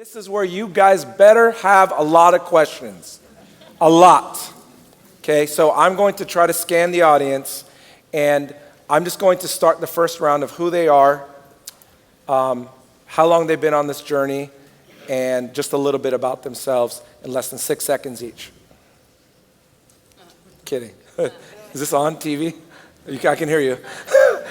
This is where you guys better have a lot of questions. A lot. Okay, so I'm going to try to scan the audience, and I'm just going to start the first round of who they are, how long they've been on this journey, and just a little bit about themselves in less than 6 seconds each. Kidding. Is this on TV? I can hear you.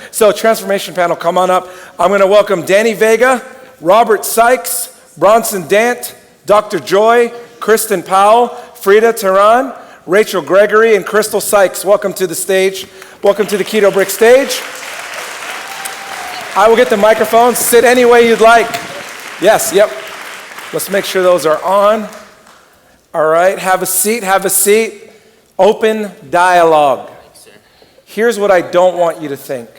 So transformation panel, come on up. I'm going to welcome Danny Vega, Robert Sykes, Bronson Dant, Dr. Joy, Kristen Powell, Frida Tehran, Rachel Gregory, and Crystal Sykes. Welcome to the stage. Welcome to the Keto Brick stage. I will get the microphone. Sit any way you'd like. Yes, yep. Let's make sure those are on. All right, have a seat, have a seat. Open dialogue. Here's what I don't want you to think.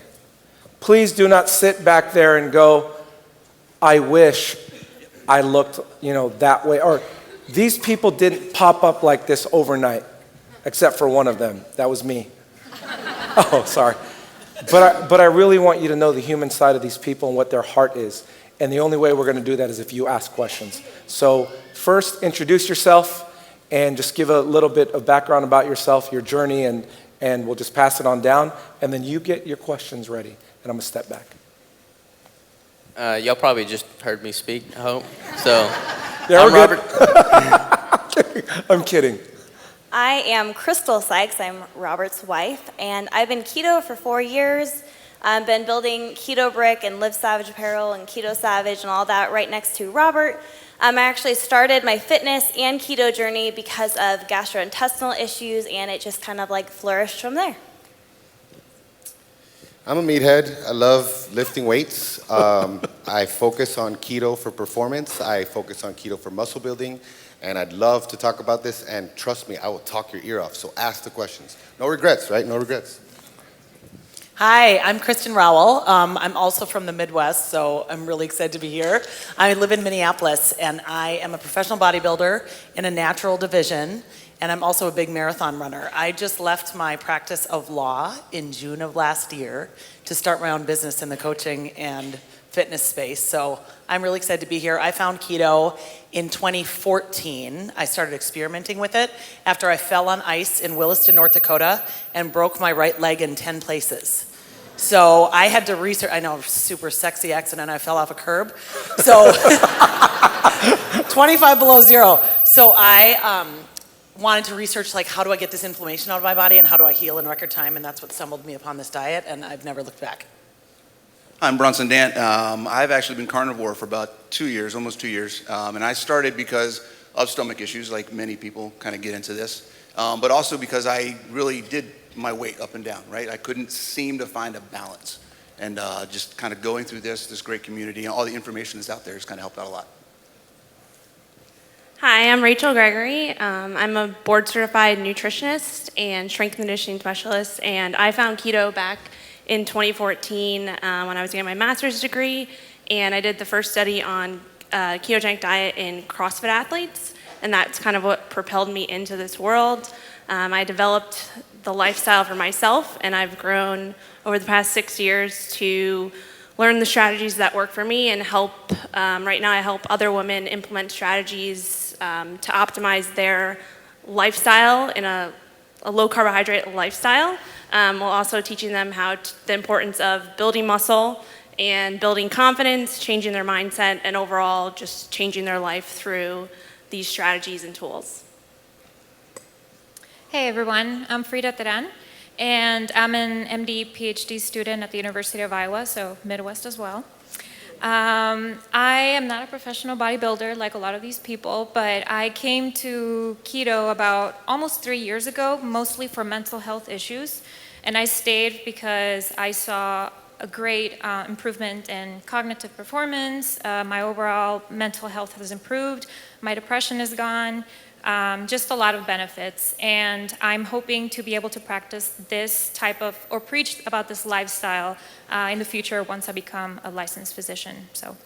Please do not sit back there and go, I wish I looked, that way. Or these people didn't pop up like this overnight, except for one of them. That was me. Oh, sorry. But I really want you to know the human side of these people and what their heart is. And the only way we're going to do that is if you ask questions. So first, introduce yourself and just give a little bit of background about yourself, your journey, and we'll just pass it on down. And then you get your questions ready. And I'm going to step back. Y'all probably just heard me speak, I hope. So, yeah, I'm Robert. I'm Robert. kidding. I am Crystal Sykes. I'm Robert's wife, and I've been keto for 4 years. I've been building Keto Brick and Live Savage Apparel and Keto Savage and all that right next to Robert. I actually started my fitness and keto journey because of gastrointestinal issues, and it just kind of flourished from there. I'm a meathead. I love lifting weights. I focus on keto for performance. I focus on keto for muscle building. And I'd love to talk about this. And trust me, I will talk your ear off. So ask the questions. No regrets, right? No regrets. Hi, I'm Kristen Rowell. I'm also from the Midwest, so I'm really excited to be here. I live in Minneapolis, and I am a professional bodybuilder in a natural division. And I'm also a big marathon runner. I just left my practice of law in June of last year to start my own business in the coaching and fitness space. So I'm really excited to be here. I found keto in 2014. I started experimenting with it after I fell on ice in Williston, North Dakota, and broke my right leg in 10 places. So I had to research, I know, super sexy accident, I fell off a curb. So 25 below zero. So I wanted to research how do I get this inflammation out of my body and how do I heal in record time, and that's what stumbled me upon this diet, and I've never looked back. I'm Bronson Dant. I've actually been carnivore for about 2 years, almost 2 years, and I started because of stomach issues, like many people kind of get into this, but also because I really did my weight up and down, right? I couldn't seem to find a balance, and just kind of going through this great community and all the information that's out there has kind of helped out a lot. Hi, I'm Rachel Gregory. I'm a board-certified nutritionist and strength and conditioning specialist, and I found keto back in 2014 when I was getting my master's degree, and I did the first study on ketogenic diet in CrossFit athletes, and that's kind of what propelled me into this world. I developed the lifestyle for myself, and I've grown over the past 6 years to learn the strategies that work for me and help. Right now I help other women implement strategies to optimize their lifestyle in a low carbohydrate lifestyle, while also teaching them the importance of building muscle and building confidence, changing their mindset, and overall just changing their life through these strategies and tools. Hey everyone, I'm Frida Tehran, and I'm an MD PhD student at the University of Iowa, so Midwest as well. I am not a professional bodybuilder like a lot of these people, but I came to keto about almost 3 years ago, mostly for mental health issues. And I stayed because I saw a great improvement in cognitive performance. My overall mental health has improved. My depression is gone. Just a lot of benefits. And I'm hoping to be able to practice this type of, or preach about this lifestyle in the future once I become a licensed physician. So.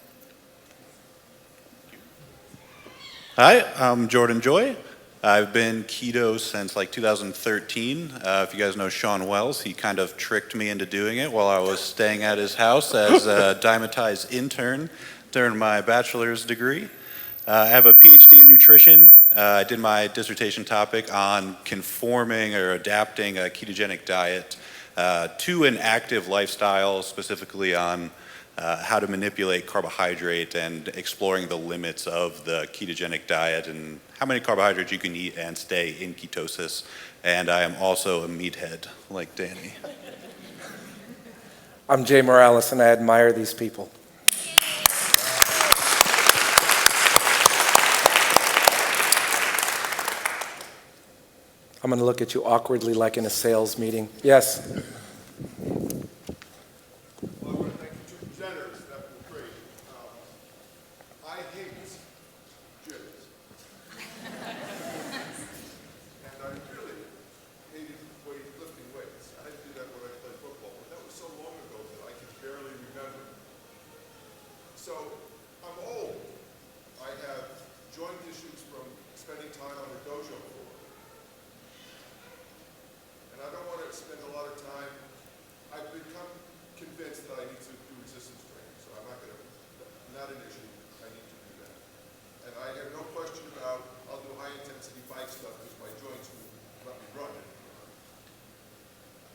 Hi, I'm Jordan Joy. I've been keto since 2013. If you guys know Sean Wells, he kind of tricked me into doing it while I was staying at his house as a Dymatize intern during my bachelor's degree. I have a PhD in nutrition. I did my dissertation topic on conforming or adapting a ketogenic diet to an active lifestyle, specifically on how to manipulate carbohydrate and exploring the limits of the ketogenic diet and how many carbohydrates you can eat and stay in ketosis. And I am also a meathead, like Danny. I'm Jay Morales, and I admire these people. I'm going to look at you awkwardly like in a sales meeting. Yes? Well, I want to thank the two presenters. That was great. I hate gyms. And I really hated lifting weights. I had to do that when I played football, but that was so long ago that I can barely remember. So I'm old. I have joint issues from spending time on the dojo floor. And I don't want to spend a lot of time. I've become convinced that I need to do resistance training, so I'm not an issue. I need to do that. And I have no question about I'll do high intensity bike stuff because my joints will let me run it.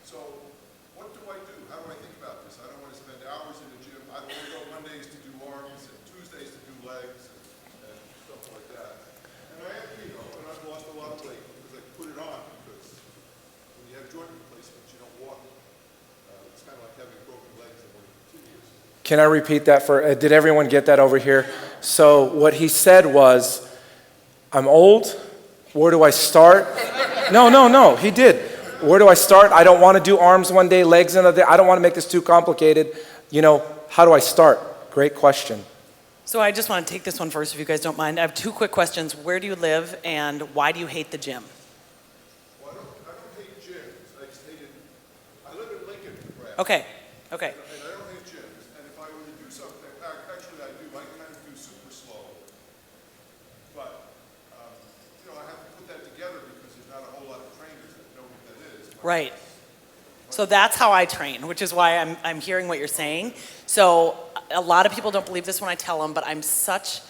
So what do I do? How do I think about this? I don't want to spend hours in the gym. I only go Mondays to do arms and Tuesdays to do legs and stuff like that. And I am keto, and I've lost a lot of weight because I put it on because when you have joint replacements, you don't walk. It's kind of like having broken legs and one continues. Can I repeat that did everyone get that over here? So what he said was, I'm old, where do I start? No, he did. Where do I start? I don't want to do arms one day, legs another day. I don't want to make this too complicated. How do I start? Great question. So I just want to take this one first, if you guys don't mind. I have two quick questions. Where do you live, and why do you hate the gym? Well, I don't hate gyms. I just hated. I live in Lincoln, Nebraska. Okay. And I don't hate gyms. And if I were to do something, actually I do. I kind of do super slow. But I have to put that together because there's not a whole lot of trainers that know what that is. Right. So that's how I train, which is why I'm hearing what you're saying. So a lot of people don't believe this when I tell them, but I'm such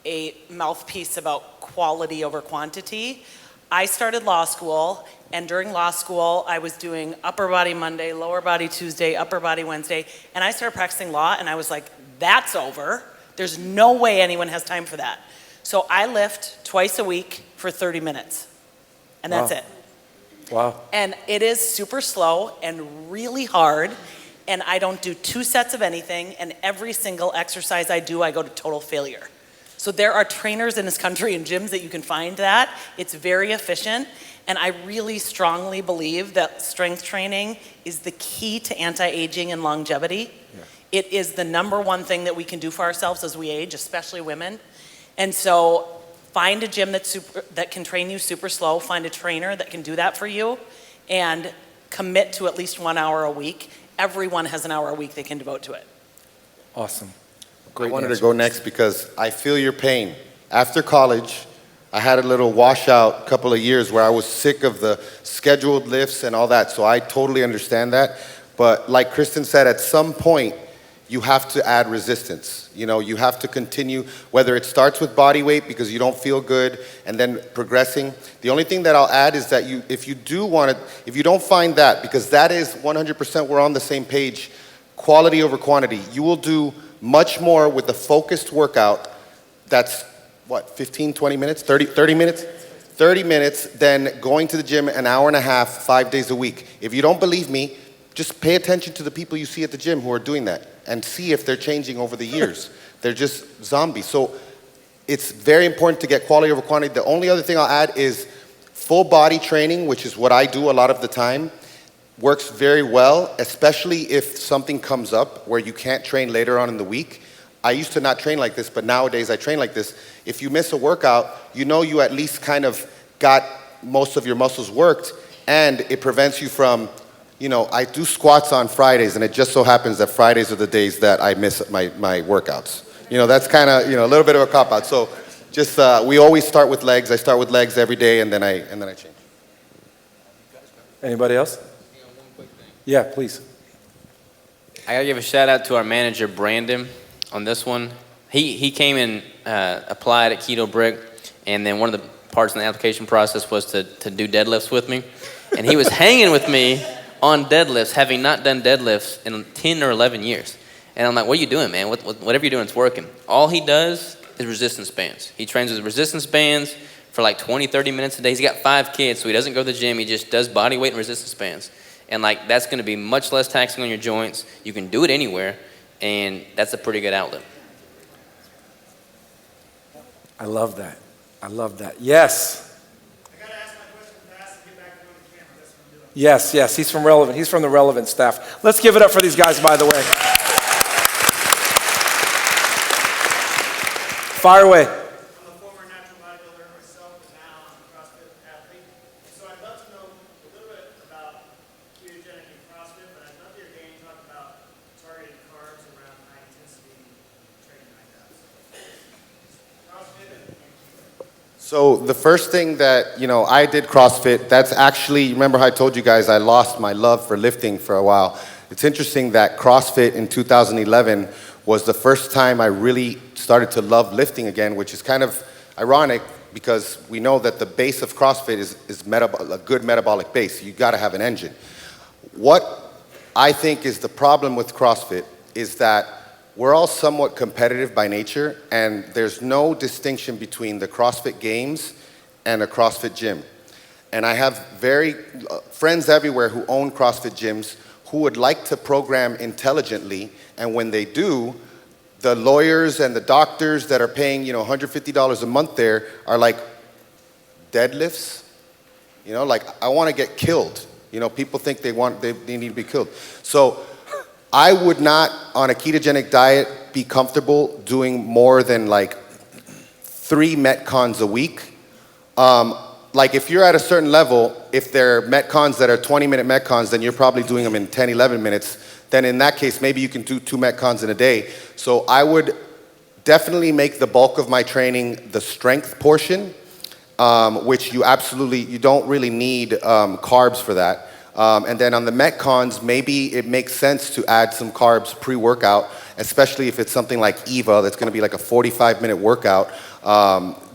a mouthpiece about quality over quantity. I started law school, and during law school, I was doing upper body Monday, lower body Tuesday, upper body Wednesday, and I started practicing law, and I was like, that's over. There's no way anyone has time for that. So I lift twice a week for 30 minutes, and that's it. Wow. And it is super slow and really hard, and I don't do 2 sets of anything, and every single exercise I do, I go to total failure. So there are trainers in this country and gyms that you can find that. It's very efficient, and I really strongly believe that strength training is the key to anti-aging and longevity. Yeah. It is the number one thing that we can do for ourselves as we age, especially women. And so find a gym that can train you super slow, find a trainer that can do that for you, and commit to at least 1 hour a week. Everyone has an hour a week they can devote to it. Awesome. I wanted to go next because I feel your pain. After college, I had a little washout couple of years where I was sick of the scheduled lifts and all that, so I totally understand that. But like Kristen said, at some point, you have to add resistance. You have to continue, whether it starts with body weight because you don't feel good and then progressing. The only thing that I'll add is that if you don't find that, because that is 100% we're on the same page, quality over quantity, you will do much more with a focused workout that's, 15, 20 minutes, 30 minutes? 30 minutes than going to the gym an hour and a half, 5 days a week. If you don't believe me, just pay attention to the people you see at the gym who are doing that and see if they're changing over the years. They're just zombies. So it's very important to get quality over quantity. The only other thing I'll add is full body training, which is what I do a lot of the time, works very well, especially if something comes up where you can't train later on in the week. I used to not train like this, but nowadays I train like this. If you miss a workout, you at least kind of got most of your muscles worked, and it prevents you from, I do squats on Fridays, and it just so happens that Fridays are the days that I miss my workouts. That's kind of, a little bit of a cop-out. So just, we always start with legs. I start with legs every day, and then I change. Anybody else? Yeah, please. I gotta give a shout out to our manager, Brandon, on this one. he came and applied at Keto Brick, and then one of the parts in the application process was to do deadlifts with me. And he was hanging with me on deadlifts, having not done deadlifts in 10 or 11 years. And I'm like, what are you doing, man? Whatever you're doing, it's working. All he does is resistance bands. He trains with resistance bands for like 20, 30 minutes a day. He's got 5 kids, so he doesn't go to the gym. He just does body weight and resistance bands. And like, that's gonna be much less taxing on your joints. You can do it anywhere, and that's a pretty good outlet. I love that. I love that. Yes. I gotta ask my question fast and get back on the camera. That's what I'm doing. Yes, yes, he's from Relevant. He's from the Relevant staff. Let's give it up for these guys, by the way. Fire away. I'm a former natural bodybuilder myself, and now I'm a CrossFit athlete. So I'd love to know a little bit about ketogenic and CrossFit, but I'd love to hear Danny talk about targeted carbs around high intensity training like that. So, CrossFit and keto. So the first thing that, I did CrossFit. That's actually, remember how I told you guys I lost my love for lifting for a while. It's interesting that CrossFit in 2011 was the first time I really started to love lifting again, which is kind of ironic because we know that the base of CrossFit is a good metabolic base. You gotta have an engine. What I think is the problem with CrossFit is that we're all somewhat competitive by nature, and there's no distinction between the CrossFit Games and a CrossFit gym. And I have friends everywhere who own CrossFit gyms who would like to program intelligently, and when they do, the lawyers and the doctors that are paying, $150 a month there are like, deadlifts? Like, I want to get killed. People think they need to be killed. So I would not, on a ketogenic diet, be comfortable doing more than like 3 Metcons a week. Like if you're at a certain level, if they're Metcons that are 20-minute Metcons, then you're probably doing them in 10, 11 minutes. Then in that case, maybe you can do 2 Metcons in a day. So I would definitely make the bulk of my training the strength portion, which you don't really need carbs for that. And then on the Metcons, maybe it makes sense to add some carbs pre-workout, especially if it's something like EVA, that's gonna be like a 45-minute workout.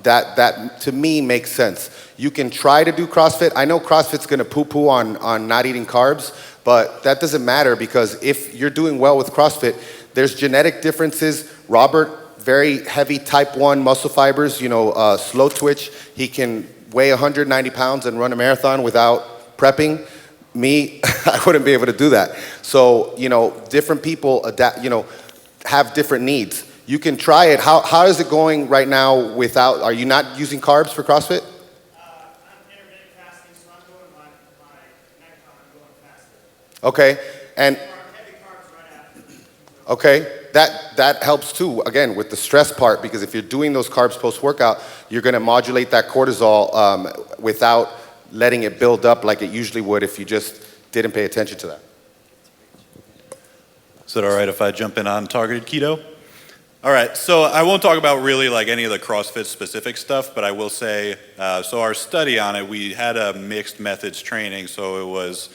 That to me makes sense. You can try to do CrossFit. I know CrossFit's gonna poo-poo on not eating carbs, but that doesn't matter because if you're doing well with CrossFit, there's genetic differences. Robert, very heavy type 1 muscle fibers, slow twitch. He can weigh 190 pounds and run a marathon without prepping. Me, I wouldn't be able to do that. So, different people adapt, have different needs. You can try it. How is it going right now without, are you not using carbs for CrossFit? I'm intermittent fasting, so I'm going my Metcon, I'm going fasted. Okay, and Heavy carbs right after. okay, that helps too, again, with the stress part, because if you're doing those carbs post-workout, you're gonna modulate that cortisol without letting it build up like it usually would if you just didn't pay attention to that. Is it all right if I jump in on targeted keto? All right, so I won't talk about really like any of the CrossFit specific stuff, but I will say, so our study on it, we had a mixed methods training, so it was,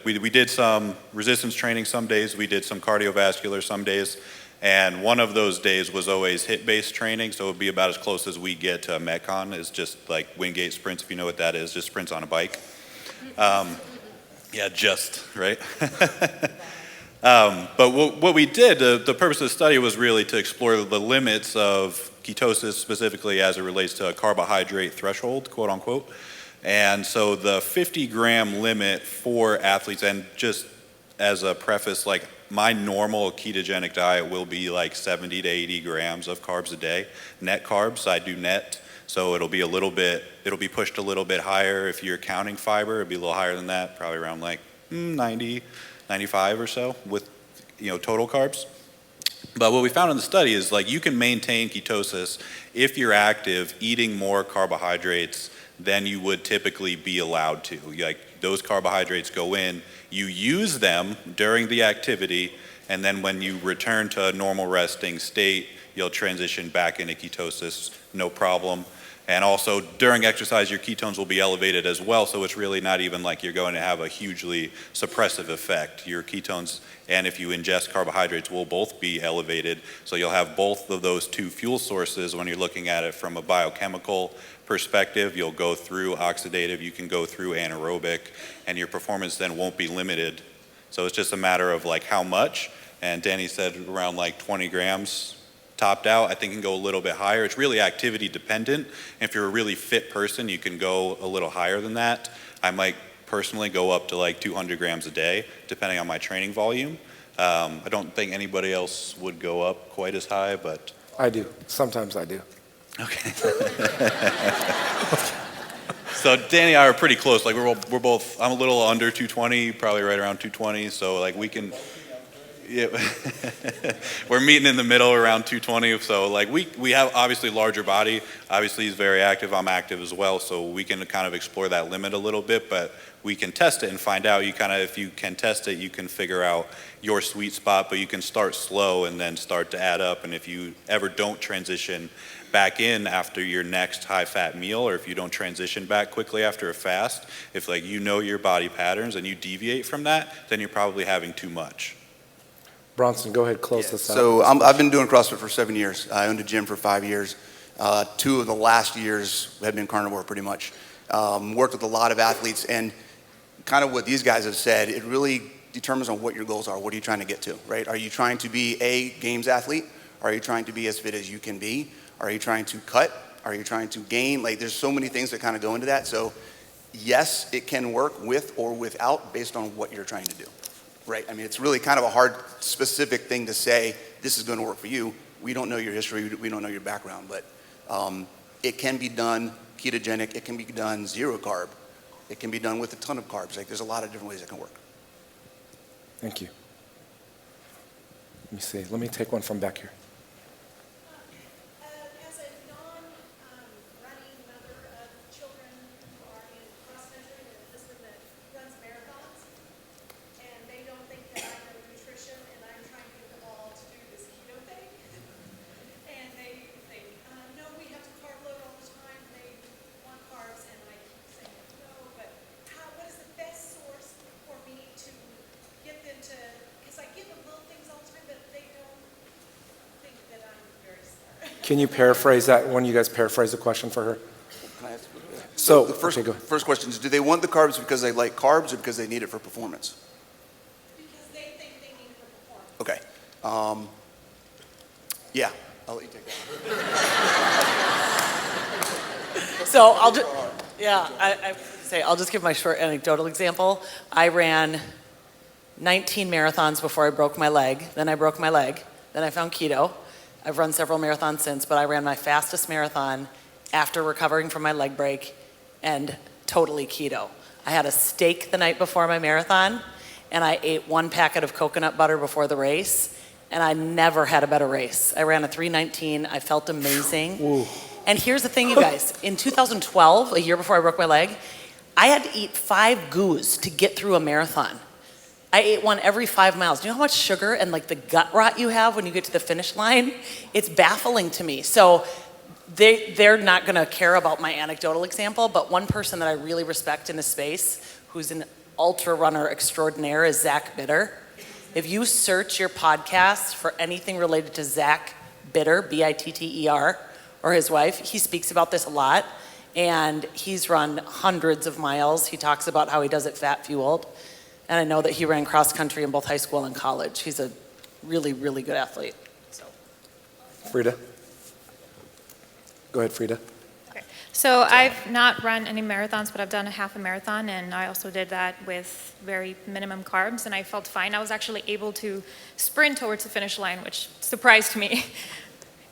we did some resistance training some days, we did some cardiovascular some days, and one of those days was always HIIT-based training, so it would be about as close as we get to a Metcon, is just like Wingate sprints, if you know what that is, just sprints on a bike. Yeah, just, right? But what we did, the purpose of the study was really to explore the limits of ketosis, specifically as it relates to a carbohydrate threshold, quote unquote. And so the 50-gram limit for athletes, and just as a preface, like my normal ketogenic diet will be like 70 to 80 grams of carbs a day. Net carbs, I do net. So it'll be pushed a little bit higher. If you're counting fiber, it'd be a little higher than that, probably around like 90, 95 or so with total carbs. But what we found in the study is like you can maintain ketosis if you're active eating more carbohydrates than you would typically be allowed to. Like those carbohydrates go in, you use them during the activity, and then when you return to a normal resting state, you'll transition back into ketosis, no problem. And also during exercise, your ketones will be elevated as well, so it's really not even like you're going to have a hugely suppressive effect. Your ketones, and if you ingest carbohydrates, will both be elevated, so you'll have both of those two fuel sources when you're looking at it from a biochemical perspective. You'll go through oxidative, you can go through anaerobic, and your performance then won't be limited. So it's just a matter of like how much, and Danny said around like 20 grams topped out. I think it can go a little bit higher. It's really activity dependent. If you're a really fit person, you can go a little higher than that. I might personally go up to like 200 grams a day, depending on my training volume. I don't think anybody else would go up quite as high, but... I do. Sometimes I do. Okay. So Danny and I are pretty close. Like we're both, I'm a little under 220, probably right around 220. So like we can... Yeah, we're meeting in the middle around 220. So like we have obviously larger body. Obviously he's very active. I'm active as well. So we can kind of explore that limit a little bit, but we can test it and find out. You kind of, if you can test it, you can figure out your sweet spot, but you can start slow and then start to add up. And if you ever don't transition back in after your next high fat meal, or if you don't transition back quickly after a fast, if like you know your body patterns and you deviate from that, then you're probably having too much. Bronson, go ahead, close this out. So I've been doing CrossFit for 7 years. I owned a gym for 5 years. 2 of the last years have been carnivore pretty much. Worked with a lot of athletes, and kind of what these guys have said, it really determines on what your goals are. What are you trying to get to, right? Are you trying to be a games athlete? Are you trying to be as fit as you can be? Are you trying to cut? Are you trying to gain? Like there's so many things that kind of go into that. So yes, it can work with or without based on what you're trying to do. Right, I mean, it's really kind of a hard, specific thing to say, this is going to work for you. We don't know your history, we don't know your background, but it can be done ketogenic, it can be done zero carb, it can be done with a ton of carbs. Like, there's a lot of different ways it can work. Thank you. Let me see. Let me take one from back here. As a non-running mother of children who are in cross-country and a husband that runs marathons, and they don't think that I know nutrition, and I'm trying to get them all to do this keto thing. And they no, we have to carb load all the time. They want carbs, and I keep saying no. But what is the best source for me to get them to? Because I give them little things all the time, but they don't think that I'm very smart. Can you paraphrase that? One of you guys paraphrase the question for her? Can I ask? So the first, okay, go ahead. first question is, do they want the carbs because they like carbs or because they need it for performance? Because they think they need it for performance. Okay. Yeah, I'll let you take that. So I'll just, I'll just give my short anecdotal example. I ran 19 marathons before I broke my leg. Then I broke my leg. Then I found keto. I've run several marathons since, but I ran my fastest marathon after recovering from my leg break and totally keto. I had a steak the night before my marathon, and I ate 1 packet of coconut butter before the race, and I never had a better race. I ran a 3:19. I felt amazing. Ooh. And here's the thing, you guys. In 2012, a year before I broke my leg, I had to eat 5 goos to get through a marathon. I ate one every 5 miles. Do you know how much sugar and like the gut rot you have when you get to the finish line? It's baffling to me. So they're not gonna care about my anecdotal example, but one person that I really respect in this space, who's an ultra runner extraordinaire, is Zach Bitter. If you search your podcast for anything related to Zach Bitter, B-I-T-T-E-R, or his wife, he speaks about this a lot, and he's run hundreds of miles. He talks about how he does it fat fueled. And I know that he ran cross country in both high school and college. He's a really, really good athlete. So. Frida. Go ahead, Frida. Okay. So I've not run any marathons, but I've done a half a marathon, and I also did that with very minimum carbs, and I felt fine. I was actually able to sprint towards the finish line, which surprised me.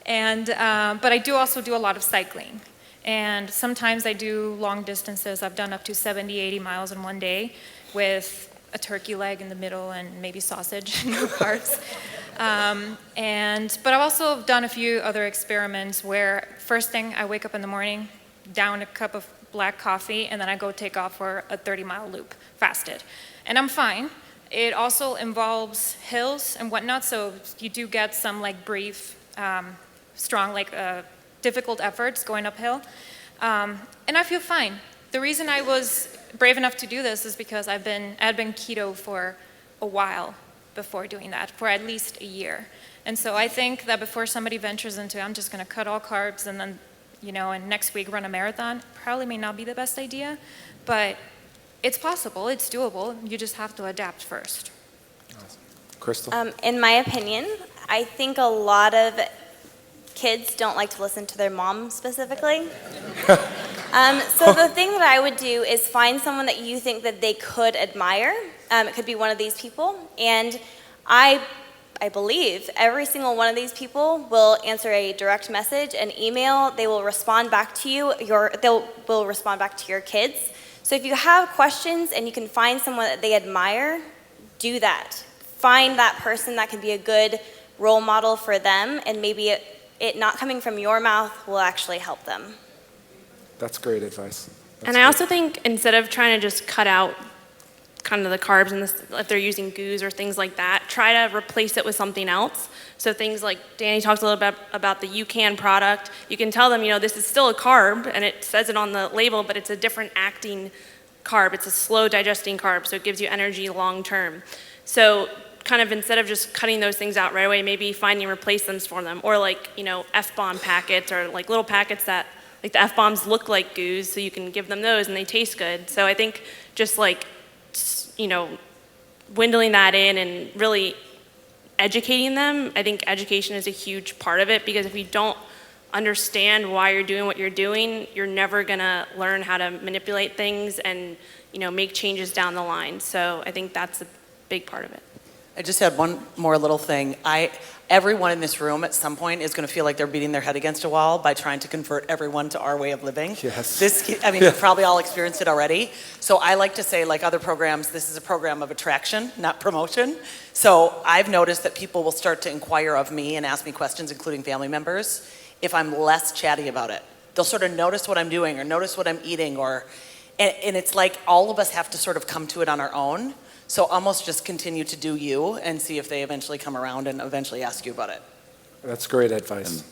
And but I do also do a lot of cycling. And sometimes I do long distances. I've done up to 70, 80 miles in one day with a turkey leg in the middle and maybe sausage, no carbs. But I've also done a few other experiments where first thing I wake up in the morning, down a cup of black coffee, and then I go take off for a 30-mile loop, fasted. And I'm fine. It also involves hills and whatnot, so you do get some like brief, strong, like difficult efforts going uphill. And I feel fine. The reason I was brave enough to do this is because I'd been keto for a while before doing that, for at least a year. And so I think that before somebody ventures into, I'm just going to cut all carbs and then, and next week run a marathon, probably may not be the best idea, but it's possible, it's doable. You just have to adapt first. Crystal? In my opinion, I think a lot of kids don't like to listen to their mom specifically. So the thing that I would do is find someone that you think that they could admire. It could be one of these people, and I believe every single one of these people will answer a direct message, an email. They will respond back to you. Will respond back to your kids. So if you have questions and you can find someone that they admire, do that. Find that person that can be a good role model for them, and maybe it not coming from your mouth will actually help them. That's great advice. And I also think instead of trying to just cut out kind of the carbs and if they're using goos or things like that, try to replace it with something else. So things like Danny talked a little bit about the UCAN product. You can tell them, this is still a carb, and it says it on the label, but it's a different acting carb. It's a slow digesting carb, so it gives you energy long term. So kind of instead of just cutting those things out right away, maybe finding replacements for them, or like, F-bomb packets, or like little packets that, like the F-bombs look like goos, so you can give them those and they taste good. So I think just like, dwindling that in and really educating them, I think education is a huge part of it, because if you don't understand why you're doing what you're doing, you're never gonna learn how to manipulate things and, make changes down the line. So I think that's a big part of it. I just had one more little thing. Everyone in this room at some point is going to feel like they're beating their head against a wall by trying to convert everyone to our way of living. Yes. You've probably all experienced it already. So I like to say, like other programs, this is a program of attraction, not promotion. So I've noticed that people will start to inquire of me and ask me questions, including family members, if I'm less chatty about it. They'll sort of notice what I'm doing or notice what I'm eating, and it's like all of us have to sort of come to it on our own. So almost just continue to do you and see if they eventually come around and eventually ask you about it. That's great advice. And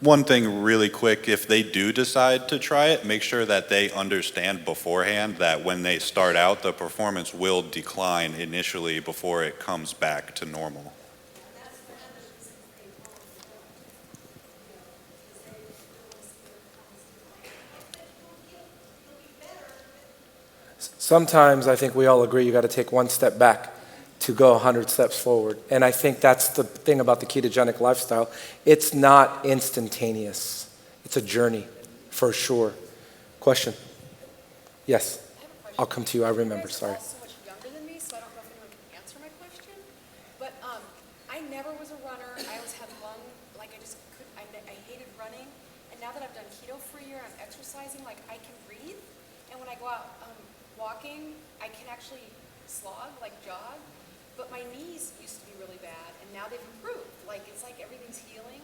one thing really quick, if they do decide to try it, make sure that they understand beforehand that when they start out, the performance will decline initially before it comes back to normal. Sometimes I think we all agree you got to take one step back to go 100 steps forward. And I think that's the thing about the ketogenic lifestyle. It's not instantaneous. It's a journey, for sure. Question? Yes. I'll come to you. I remember. Sorry. So much younger than me, so I don't know if anyone can answer my question. But I never was a runner. I always had I hated running. And now that I've done keto for a year, I'm exercising, I can breathe. And when I go out walking, I can actually slog, jog. But my knees used to be really bad, and now they've improved. It's like everything's healing.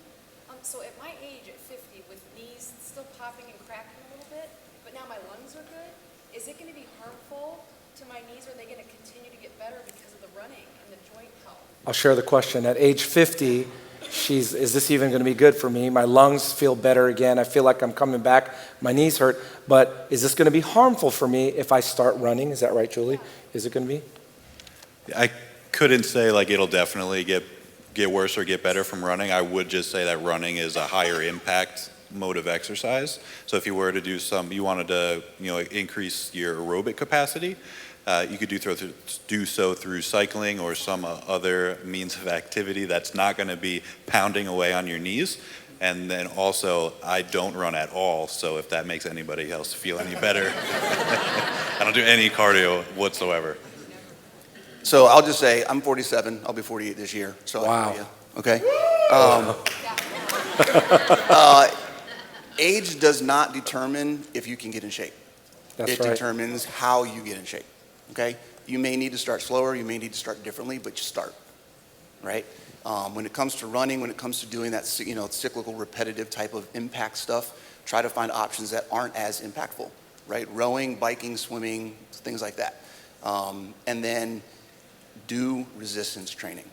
So at my age, at 50, with knees still popping and cracking a little bit, but now my lungs are good, is it going to be harmful to my knees, or are they going to continue to get better because of the running and the joint health? I'll share the question. At age 50, is this even going to be good for me? My lungs feel better again. I feel like I'm coming back. My knees hurt. But is this going to be harmful for me if I start running? Is that right, Julie? Is it going to be? I couldn't say it'll definitely get worse or get better from running. I would just say that running is a higher impact mode of exercise. So if you were to do you wanted to increase your aerobic capacity, you could do so through cycling or some other means of activity that's not going to be pounding away on your knees. And then also, I don't run at all, so if that makes anybody else feel any better, I don't do any cardio whatsoever. So I'll just say, I'm 47, I'll be 48 this year. So wow. Okay? Age does not determine if you can get in shape. That's it right. determines how you get in shape, okay? You may need to start slower, you may need to start differently, but you start, right? When it comes to running, when it comes to doing that cyclical, repetitive type of impact stuff, try to find options that aren't as impactful, right? Rowing, biking, swimming, things like that. And then do resistance training,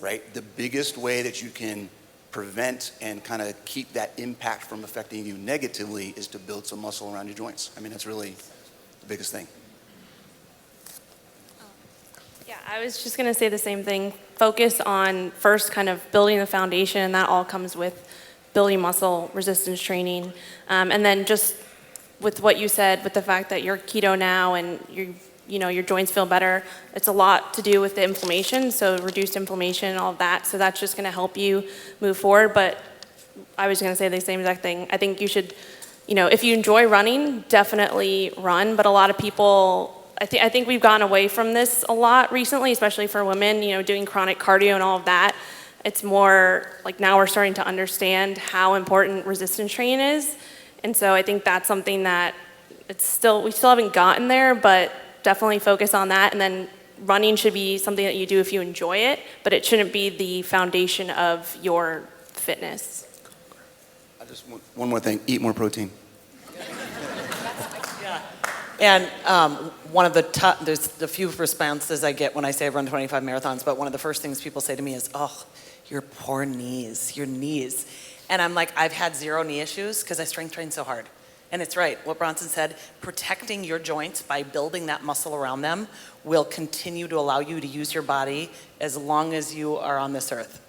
right? The biggest way that you can prevent and kind of keep that impact from affecting you negatively is to build some muscle around your joints. I mean, that's really the biggest thing. Yeah, I was just going to say the same thing. Focus on first kind of building the foundation, and that all comes with building muscle resistance training. And then just with what you said, with the fact that you're keto now and your joints feel better, it's a lot to do with the inflammation, so reduced inflammation and all of that. So that's just going to help you move forward. But I was going to say the same exact thing. I think you should, if you enjoy running, definitely run. But a lot of people, I think we've gone away from this a lot recently, especially for women, doing chronic cardio and all of that. It's more like now we're starting to understand how important resistance training is. And so I think that's something that we still haven't gotten there, but definitely focus on that. And then running should be something that you do if you enjoy it, but it shouldn't be the foundation of your fitness. I just want one more thing, eat more protein. Yeah. And one of there's a few responses I get when I say I run 25 marathons, but one of the first things people say to me is, oh, your poor knees, your knees. And I'm like, I've had zero knee issues because I strength train so hard. And it's right, what Bronson said, protecting your joints by building that muscle around them will continue to allow you to use your body as long as you are on this earth.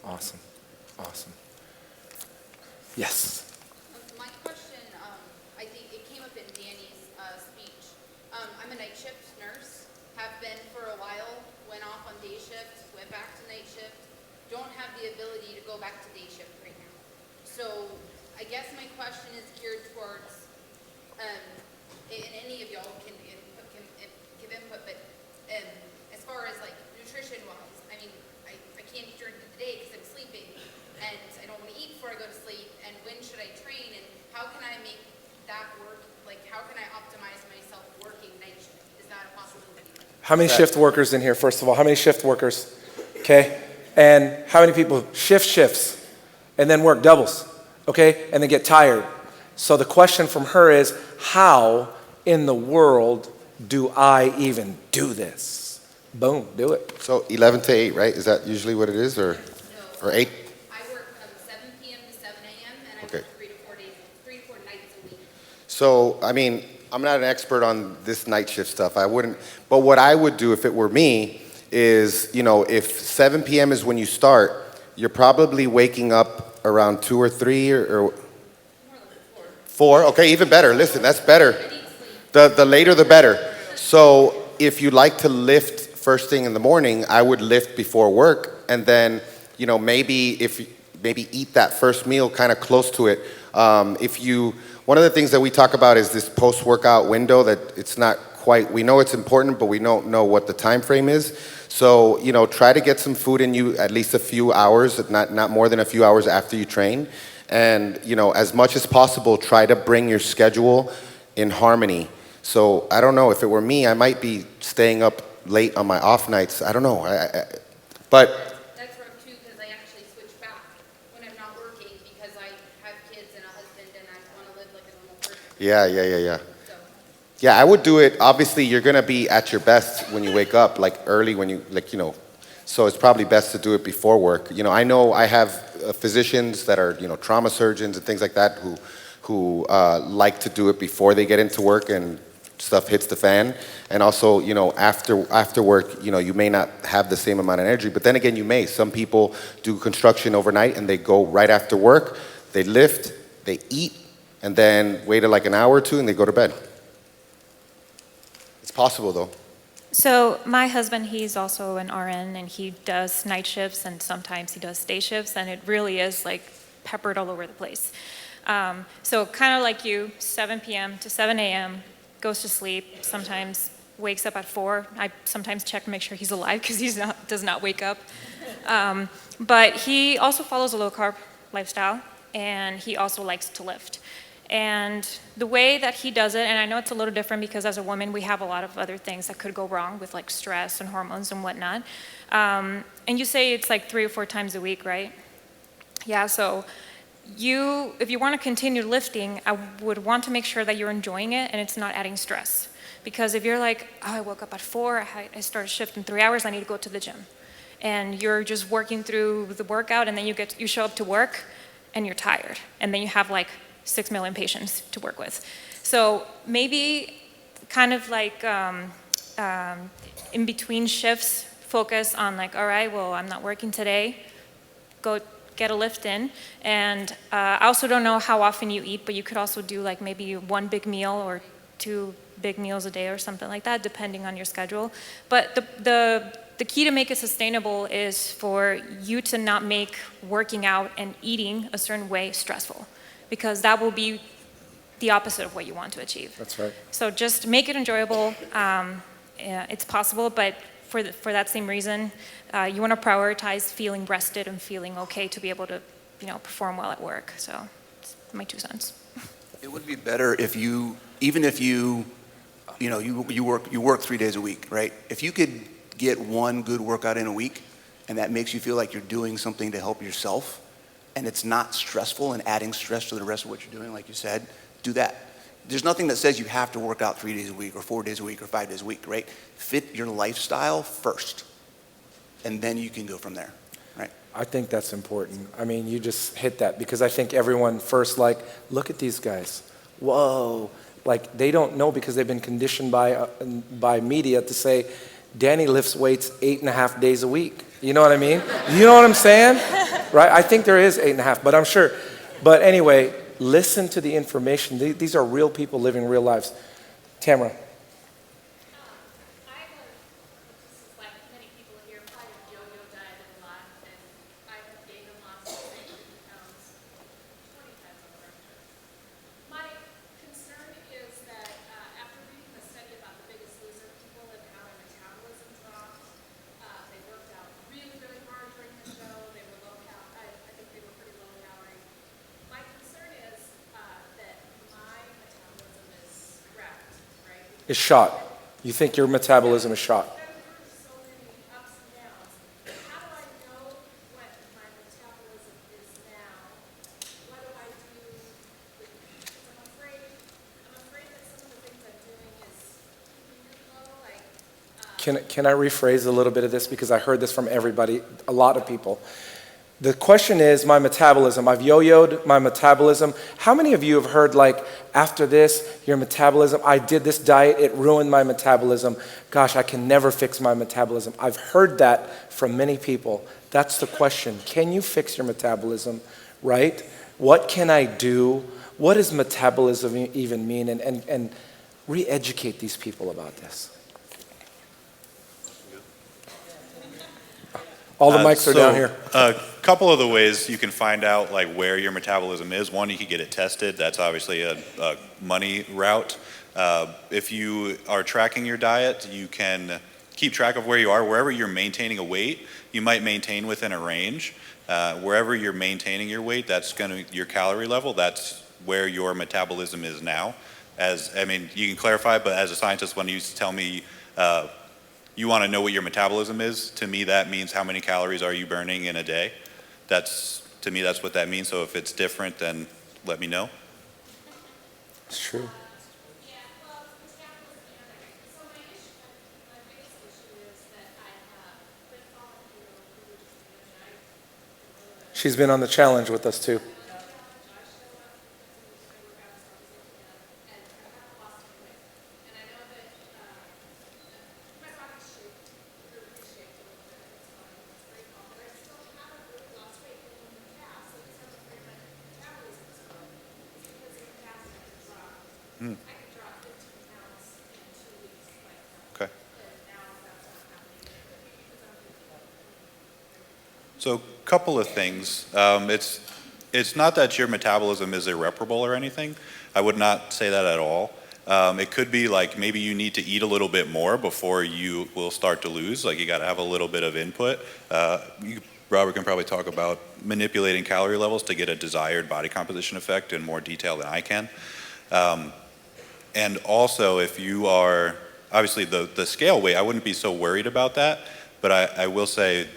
Awesome. Yes. My question, I think it came up in Danny's speech. I'm a night shift nurse, have been for a while, went off on day shift, went back to night shift, don't have the ability to go back to day shift right now. So I guess my question is geared towards, and any of y'all can give input, but as far as like nutrition-wise, I mean, I can't eat during the day because I'm sleeping, and I don't want to eat before I go to sleep, and when should I train, and how can I make that work? Like, how can I optimize myself working night shift? Is that a possibility? How many shift workers in here, first of all? How many shift workers? Okay. And how many people shifts and then work doubles? Okay, and then get tired. So the question from her is, how in the world do I even do this? Boom, do it. So 11 to 8, right? Is that usually what it is, or 8? I work 7 p.m. to 7 a.m. and I work 3 to 4 nights a week. So, I mean, I'm not an expert on this night shift stuff. I wouldn't, but what I would do if it were me is, if 7 p.m. is when you start, you're probably waking up around 2 or 3 or 4. Okay, even better. Listen, that's better. The later the better. So if you like to lift first thing in the morning, I would lift before work, and then maybe eat that first meal kind of close to it. One of the things that we talk about is this post-workout window that it's not quite. We know it's important, but we don't know what the time frame is. So, try to get some food in you at least a few hours, not more than a few hours after you train. And, as much as possible, try to bring your schedule in harmony. So, I don't know, if it were me, I might be staying up late on my off nights. I don't know. But that's rough too, because I actually switch back when I'm not working because I have kids and a husband and I want to live like a normal person. Yeah. Yeah, I would do it. Obviously, you're going to be at your best when you wake up, like early when you, so it's probably best to do it before work. I know I have physicians that are, trauma surgeons and things like that who like to do it before they get into work and stuff hits the fan. And also, after work, you may not have the same amount of energy, but then again, you may. Some people do construction overnight and they go right after work, they lift, they eat, and then wait like an hour or two and they go to bed. It's possible though. So my husband, he's also an RN, and he does night shifts, and sometimes he does day shifts, and it really is like peppered all over the place. So kind of like you, 7 p.m. to 7 a.m., goes to sleep, sometimes wakes up at 4. I sometimes check to make sure he's alive because he does not wake up. But he also follows a low-carb lifestyle, and he also likes to lift. And the way that he does it, and I know it's a little different because as a woman, we have a lot of other things that could go wrong with like stress and hormones and whatnot. And you say it's like 3 or 4 times a week, right? Yeah, so if you want to continue lifting, I would want to make sure that you're enjoying it and it's not adding stress. Because if you're like, oh, I woke up at 4, I start a shift in 3 hours, I need to go to the gym. and you're just working through the workout, and then you show up to work and you're tired, and then you have like 6 million patients to work with. So maybe kind of like in between shifts, focus on like, all right, well, I'm not working today, go get a lift in. And I also don't know how often you eat, but you could also do like maybe 1 big meal or 2 big meals a day or something like that, depending on your schedule. But the key to make it sustainable is for you to not make working out and eating a certain way stressful, because that will be the opposite of what you want to achieve. That's right. So just make it enjoyable. It's possible, but for that same reason, you want to prioritize feeling rested and feeling okay to be able to, perform well at work. So, it's my 2 cents. It would be better if you, even if you work 3 days a week, right? If you could get 1 good workout in a week, and that makes you feel like you're doing something to help yourself, and it's not stressful and adding stress to the rest of what you're doing, like you said, do that. There's nothing that says you have to work out 3 days a week or 4 days a week or 5 days a week, right? Fit your lifestyle first, and then you can go from there, right? I think that's important. I mean, you just hit that, because I think everyone first look at these guys. Whoa. Like, they don't know, because they've been conditioned by media to say, Danny lifts weights 8.5 days a week. You know what I mean? You know what I'm saying? Right? I think there is 8.5, but I'm sure. But anyway, listen to the information. These are real people living real lives. Tamara. Is shot. You think your metabolism is shot. Can I rephrase a little bit of this, because I heard this from everybody, a lot of people. The question is my metabolism. I've yo-yoed my metabolism. How many of you have heard, after this, your metabolism, I did this diet, it ruined my metabolism. Gosh, I can never fix my metabolism. I've heard that from many people. That's the question. Can you fix your metabolism, right? What can I do? What does metabolism even mean? And re-educate these people about this. All the mics are down here. A couple of the ways you can find out where your metabolism is. One, you can get it tested. That's obviously a money route. If you are tracking your diet, you can keep track of where you are. Wherever you're maintaining a weight, you might maintain within a range. Wherever you're maintaining your weight, that's your calorie level. That's where your metabolism is now. You can clarify, but as a scientist, when you tell me you want to know what your metabolism is, to me that means how many calories are you burning in a day. To me, that's what that means. So if it's different, then let me know. It's true. She's been on the challenge with us too. Okay. So a couple of things. It's not that your metabolism is irreparable or anything. I would not say that at all. It could be maybe you need to eat a little bit more before you will start to lose. You got to have a little bit of input. Robert can probably talk about manipulating calorie levels to get a desired body composition effect in more detail than I can. And also, if you are, obviously the scale weight, I wouldn't be so worried about that, but I will say,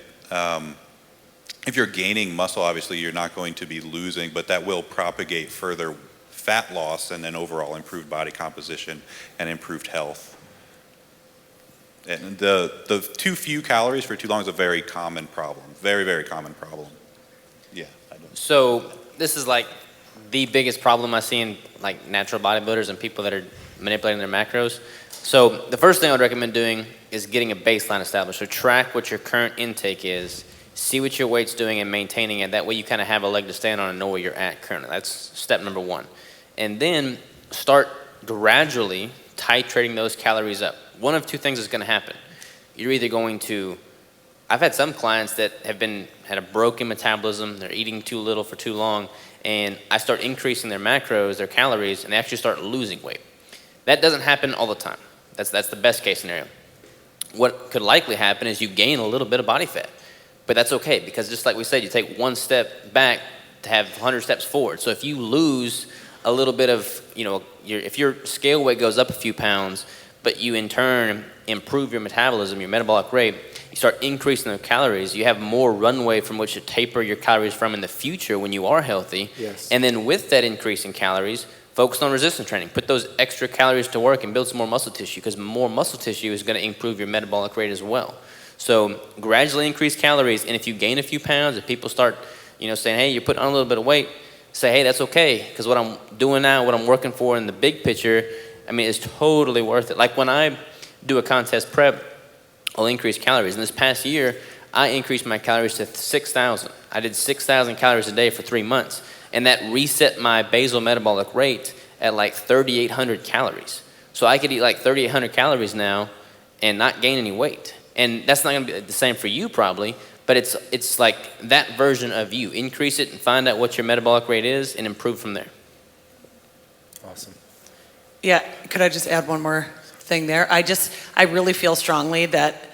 if you're gaining muscle, obviously you're not going to be losing, but that will propagate further fat loss and then overall improved body composition and improved health. And the too few calories for too long is a very common problem. Very, very common problem. Yeah. So this is like the biggest problem I see in like natural bodybuilders and people that are manipulating their macros. So the first thing I would recommend doing is getting a baseline established. So track what your current intake is, see what your weight's doing and maintaining it. That way you kind of have a leg to stand on and know where you're at currently. That's step number one. And then start gradually titrating those calories up. One of two things is going to happen. You're either going to, I've had some clients that have had a broken metabolism, they're eating too little for too long, and I start increasing their macros, their calories, and they actually start losing weight. That doesn't happen all the time. That's the best case scenario. What could likely happen is you gain a little bit of body fat, but that's okay because just like we said, you take one step back to have 100 steps forward. So if you lose a little bit of, if your scale weight goes up a few pounds, but you in turn improve your metabolism, your metabolic rate, you start increasing the calories, you have more runway from which to taper your calories from in the future when you are healthy. Yes. And then with that increase in calories, focus on resistance training. Put those extra calories to work and build some more muscle tissue because more muscle tissue is going to improve your metabolic rate as well. So gradually increase calories, and if you gain a few pounds, if people start, saying, hey, you're putting on a little bit of weight, say, hey, that's okay, because what I'm doing now, what I'm working for in the big picture, it's totally worth it. Like when I do a contest prep, I'll increase calories. And this past year, I increased my calories to 6,000. I did 6,000 calories a day for 3 months. And that reset my basal metabolic rate at like 3,800 calories. So I could eat like 3,800 calories now and not gain any weight. And that's not gonna be the same for you probably, but it's like that version of you. Increase it and find out what your metabolic rate is and improve from there. Awesome. Yeah, could I just add one more thing there? I really feel strongly that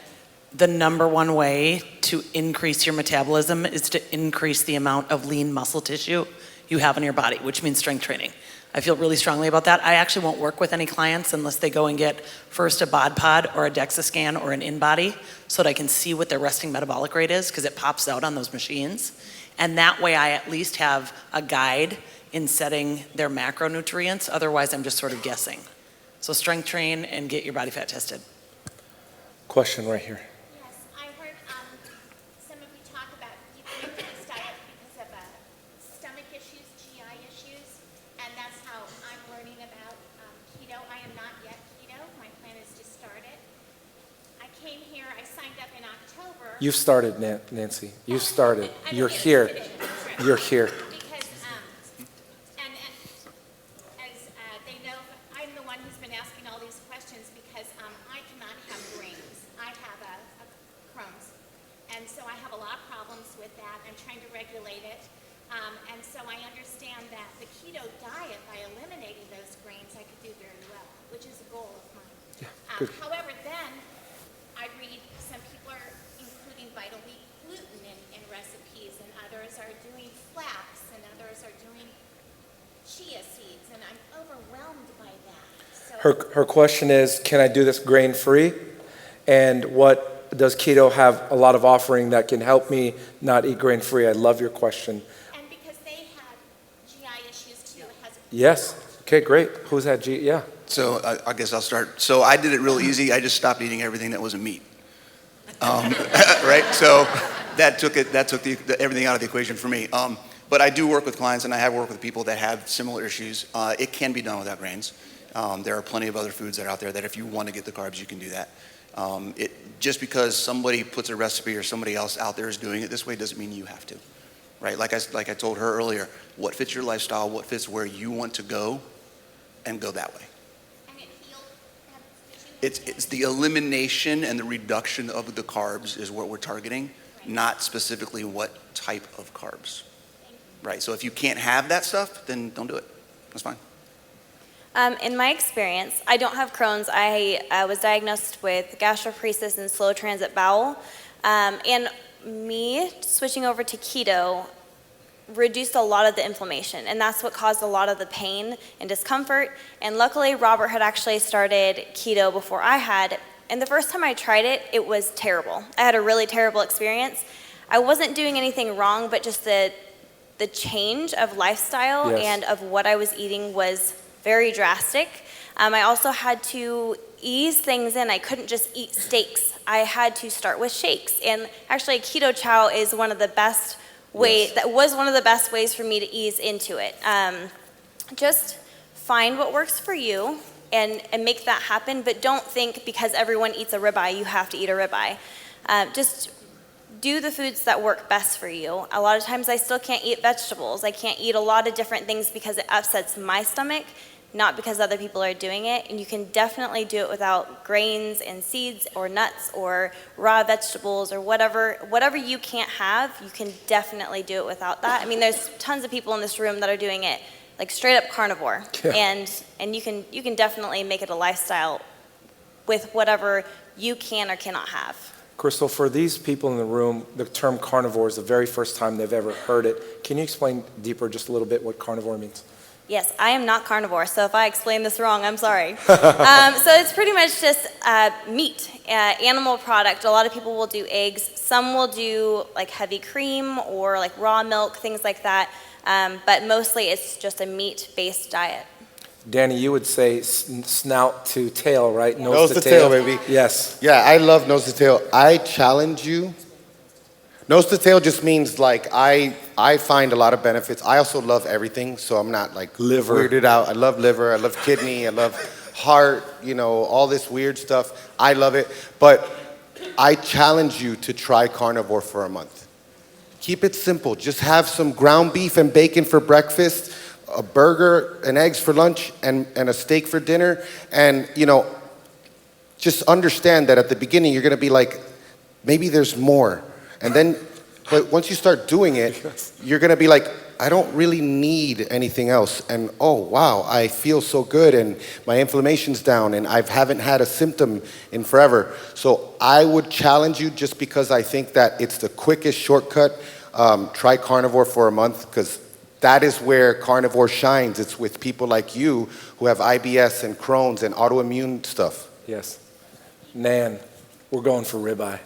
the number one way to increase your metabolism is to increase the amount of lean muscle tissue you have in your body, which means strength training. I feel really strongly about that. I actually won't work with any clients unless they go and get first a bod pod or a DEXA scan or an in-body so that I can see what their resting metabolic rate is because it pops out on those machines. And that way I at least have a guide in setting their macronutrients. Otherwise, I'm just sort of guessing. So strength train and get your body fat tested. Question right here. Yes, I heard some of you talk about you came to this diet because of stomach issues, GI issues, and that's how I'm learning about keto. I am not yet keto. My plan is to start it. I came here, I signed up in October. You've started, Nancy. You've started. You're here. You're here. However, then I read some people are including vital wheat gluten in recipes, and others are doing flax, and others are doing chia seeds, and I'm overwhelmed by that. So Her question is, can I do this grain-free? And what does keto have a lot of offering that can help me not eat grain-free? I love your question. And because they had GI issues too, it has. Yes. Okay, great. Who's had GI? Yeah. So I guess I'll start. So I did it real easy. I just stopped eating everything that wasn't meat. Right? So that took everything out of the equation for me. But I do work with clients, and I have worked with people that have similar issues. It can be done without grains. There are plenty of other foods that are out there that if you want to get the carbs, you can do that. Just because somebody puts a recipe or somebody else out there is doing it this way doesn't mean you have to. Right? Like I told her earlier, what fits your lifestyle, what fits where you want to go, and go that way. It's the elimination and the reduction of the carbs is what we're targeting, not specifically what type of carbs. Right, so if you can't have that stuff, then don't do it. That's fine. In my experience, I don't have Crohn's. I was diagnosed with gastroparesis and slow transit bowel. And me switching over to keto reduced a lot of the inflammation, and that's what caused a lot of the pain and discomfort. And luckily, Robert had actually started keto before I had, and the first time I tried it, it was terrible. I had a really terrible experience. I wasn't doing anything wrong, but just the change of lifestyle Yes. and of what I was eating was very drastic. I also had to ease things in. I couldn't just eat steaks. I had to start with shakes. And actually, keto chow is one of the best ways, that was one of the best ways for me to ease into it. Just find what works for you and make that happen, but don't think because everyone eats a ribeye, you have to eat a ribeye. Just do the foods that work best for you. A lot of times I still can't eat vegetables. I can't eat a lot of different things because it upsets my stomach, not because other people are doing it. And you can definitely do it without grains and seeds or nuts or raw vegetables or whatever you can't have, you can definitely do it without that. I mean, there's tons of people in this room that are doing it like straight up carnivore. Yeah. And you can definitely make it a lifestyle with whatever you can or cannot have. Crystal, for these people in the room, the term carnivore is the very first time they've ever heard it. Can you explain deeper just a little bit what carnivore means? Yes, I am not carnivore, so if I explain this wrong, I'm sorry. So it's pretty much just meat, animal product. A lot of people will do eggs. Some will do like heavy cream or like raw milk, things like that. But mostly it's just a meat-based diet. Danny, you would say snout to tail, right? Yeah. Nose to tail, baby. Yes. Yeah, I love nose to tail. I challenge you. Nose to tail just means like I find a lot of benefits. I also love everything, so I'm not like liver weirded out. I love liver, I love kidney, I love heart, all this weird stuff. I love it. But I challenge you to try carnivore for a month. Keep it simple. Just have some ground beef and bacon for breakfast, a burger and eggs for lunch, and a steak for dinner. And, just understand that at the beginning you're going to be like, maybe there's more. And then, but once you start doing it, you're going to be like, I don't really need anything else. And oh, wow, I feel so good and my inflammation's down and I haven't had a symptom in forever. So I would challenge you, just because I think that it's the quickest shortcut. Try carnivore for a month, because that is where carnivore shines. It's with people like you who have IBS and Crohn's and autoimmune stuff. Yes. Nan, we're going for ribeye.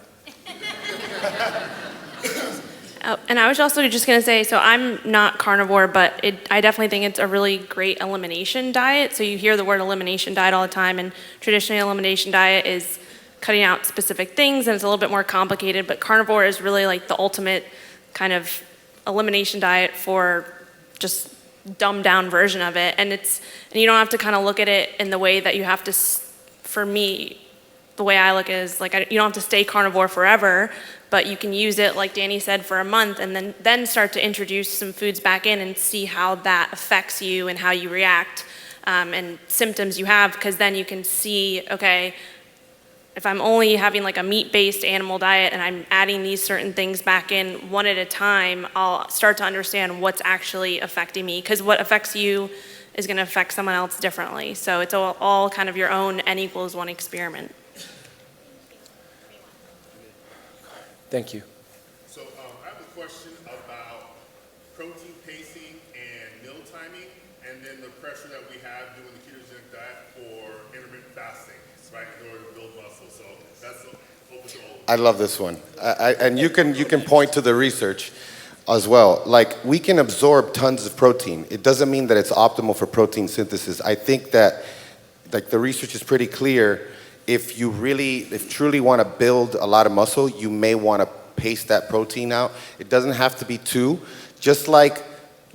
And I was also just going to say, so I'm not carnivore, but I definitely think it's a really great elimination diet. So you hear the word elimination diet all the time, and traditionally elimination diet is cutting out specific things, and it's a little bit more complicated, but carnivore is really like the ultimate kind of elimination diet for just dumbed down version of it. And you don't have to kind of look at it in the way that you have to, for me, the way I look at it is like, you don't have to stay carnivore forever, but you can use it, like Danny said, for a month, and then start to introduce some foods back in and see how that affects you and how you react and symptoms you have, because then you can see, okay, if I'm only having like a meat-based animal diet and I'm adding these certain things back in one at a time, I'll start to understand what's actually affecting me, because what affects you is going to affect someone else differently. So it's all kind of your own N=1 experiment. Thank you. So I have a question about protein pacing and meal timing, and then the pressure that we have doing the ketogenic diet for intermittent fasting, right, in order to build muscle. So that's open to all. I love this one. And you can point to the research as well. Like, we can absorb tons of protein. It doesn't mean that it's optimal for protein synthesis. I think that like the research is pretty clear. If truly want to build a lot of muscle, you may want to pace that protein out. It doesn't have to be 2. Just like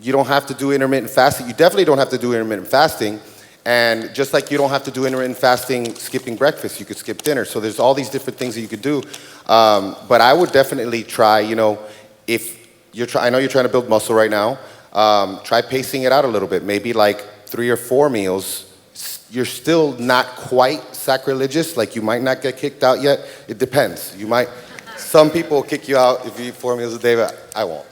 you don't have to do intermittent fasting, you definitely don't have to do intermittent fasting. And just like you don't have to do intermittent fasting skipping breakfast, you could skip dinner. So there's all these different things that you could do. But I would definitely try, if I know you're trying to build muscle right now, try pacing it out a little bit. Maybe like 3 or 4 meals. You're still not quite sacrilegious, like you might not get kicked out yet. It depends. Some people will kick you out if you eat 4 meals a day, but I won't.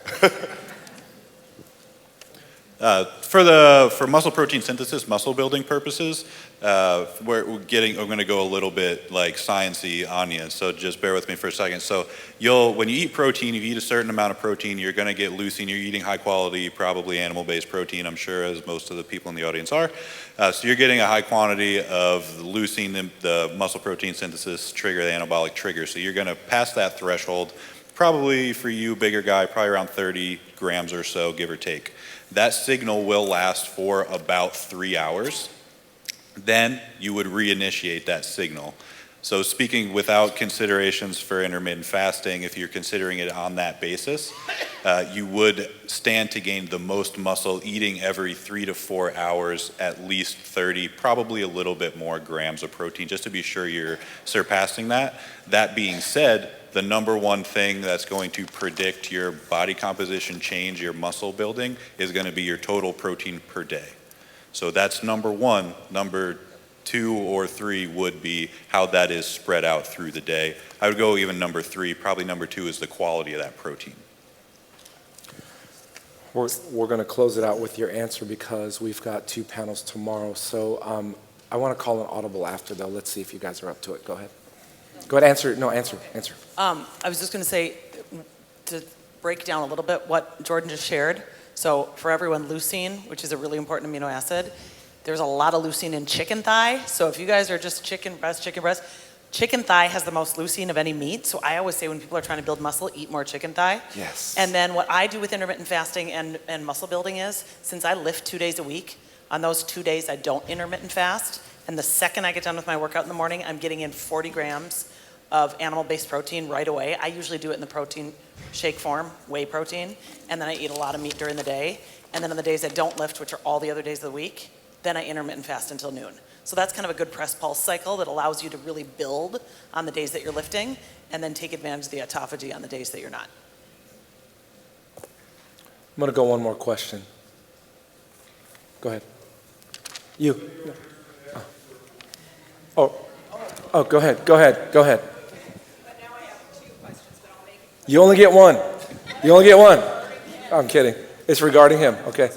For muscle protein synthesis, muscle building purposes, we're going to go a little bit like science-y on you, so just bear with me for a second. So when you eat protein, if you eat a certain amount of protein, you're going to get leucine. You're eating high quality, probably animal-based protein, I'm sure, as most of the people in the audience are. So you're getting a high quantity of leucine, the muscle protein synthesis trigger, the anabolic trigger. So you're going to pass that threshold, probably for you, bigger guy, probably around 30 grams or so, give or take. That signal will last for about 3 hours. then you would reinitiate that signal. So speaking without considerations for intermittent fasting, if you're considering it on that basis, you would stand to gain the most muscle eating every 3 to 4 hours, at least 30, probably a little bit more grams of protein, just to be sure you're surpassing that. That being said, the number one thing that's going to predict your body composition change, your muscle building, is going to be your total protein per day. So that's number one. Number 2 or 3 would be how that is spread out through the day. I would go even number 3. Probably number 2 is the quality of that protein. We're going to close it out with your answer because we've got 2 panels tomorrow. So I want to call an audible after, though. Let's see if you guys are up to it. Go ahead. Go ahead, answer. No, answer. I was just going to say, to break down a little bit what Jordan just shared. So for everyone, leucine, which is a really important amino acid, there's a lot of leucine in chicken thigh. So if you guys are just chicken breast, chicken thigh has the most leucine of any meat. So I always say when people are trying to build muscle, eat more chicken thigh. Yes. And then what I do with intermittent fasting and muscle building is, since I lift 2 days a week, on those 2 days I don't intermittent fast. And the second I get done with my workout in the morning, I'm getting in 40 grams of animal-based protein right away. I usually do it in the protein shake form, whey protein. And then I eat a lot of meat during the day. And then on the days I don't lift, which are all the other days of the week, then I intermittent fast until noon. So that's kind of a good press pulse cycle that allows you to really build on the days that you're lifting and then take advantage of the autophagy on the days that you're not. I'm going to go one more question. Go ahead. You. Oh, go ahead. But now I have 2 questions, but I'll make it. You only get one. I'm kidding. It's regarding him. Okay.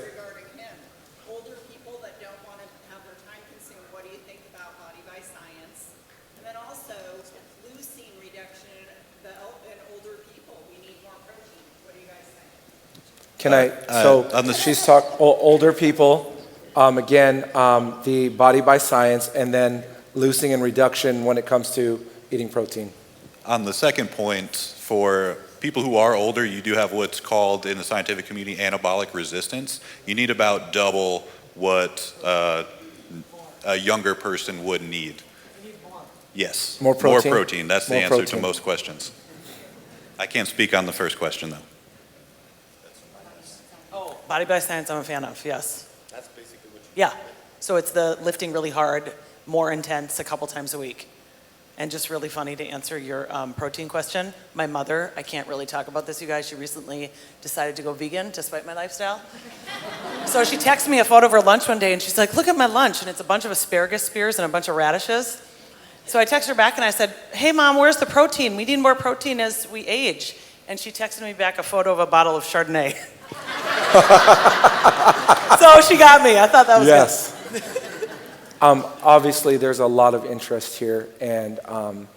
Can I, she's older people, again, the body by science, and then leucine and reduction when it comes to eating protein. On the second point, for people who are older, you do have what's called in the scientific community anabolic resistance. You need about double what a younger person would need. Yes. More protein? More protein. That's the answer to most questions. I can't speak on the first question, though. Body by science, I'm a fan of, yes. That's basically what you do. Yeah. So it's the lifting really hard, more intense, a couple times a week. And just really funny to answer your protein question. My mother, I can't really talk about this, you guys. She recently decided to go vegan despite my lifestyle. So she texted me a photo of her lunch one day, and she's like, look at my lunch. And it's a bunch of asparagus spears and a bunch of radishes. So I texted her back, and I said, hey, Mom, where's the protein? We need more protein as we age. And she texted me back a photo of a bottle of Chardonnay. So she got me. I thought that was good. Obviously, there's a lot of interest here, and I'm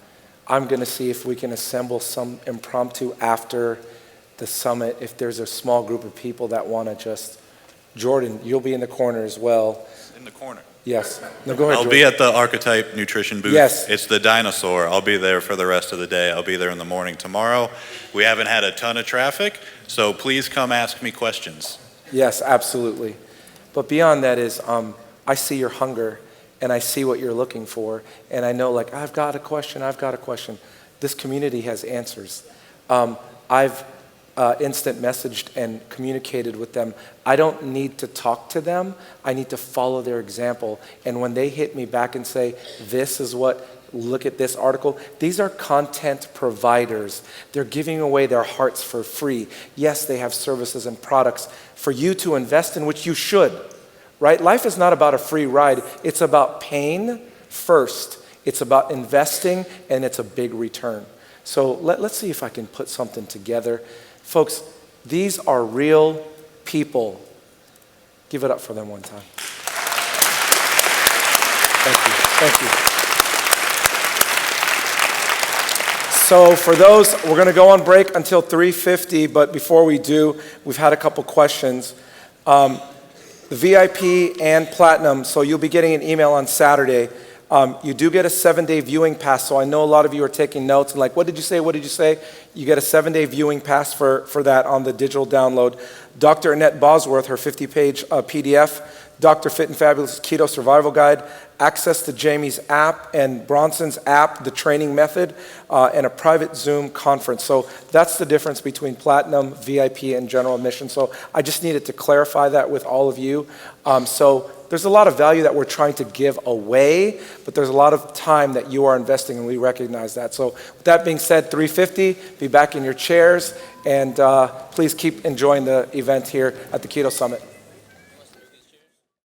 going to see if we can assemble some impromptu after the summit. If there's a small group of people that want to just, Jordan, you'll be in the corner as well. In the corner. Yes. No, go ahead. I'll be at the Archetype Nutrition booth. Yes. It's the dinosaur. I'll be there for the rest of the day. I'll be there in the morning tomorrow. We haven't had a ton of traffic, so please come ask me questions. Yes, absolutely. But beyond that is, I see your hunger, and I see what you're looking for, and I know, like, I've got a question. This community has answers. I've instant messaged and communicated with them. I don't need to talk to them. I need to follow their example. And when they hit me back and say, this is what, look at this article, these are content providers. They're giving away their hearts for free. Yes, they have services and products for you to invest in, which you should, right? Life is not about a free ride. It's about paying first. It's about investing, and it's a big return. So let's see if I can put something together. Folks, these are real people. Give it up for them one time. Thank you. So for those, we're going to go on break until 3:50, but before we do, we've had a couple questions. The VIP and Platinum, so you'll be getting an email on Saturday. You do get a 7-day viewing pass, so I know a lot of you are taking notes and like, what did you say? You get a 7-day viewing pass for that on the digital download. Dr. Annette Bosworth, her 50-page PDF, Dr. Fit and Fabulous Keto Survival Guide, access to Jamie's app and Bronson's app, the training method, and a private Zoom conference. So that's the difference between Platinum, VIP, and general admission. So I just needed to clarify that with all of you. So there's a lot of value that we're trying to give away, but there's a lot of time that you are investing, and we recognize that. So with that being said, 3:50, be back in your chairs, and please keep enjoying the event here at the Keto Summit.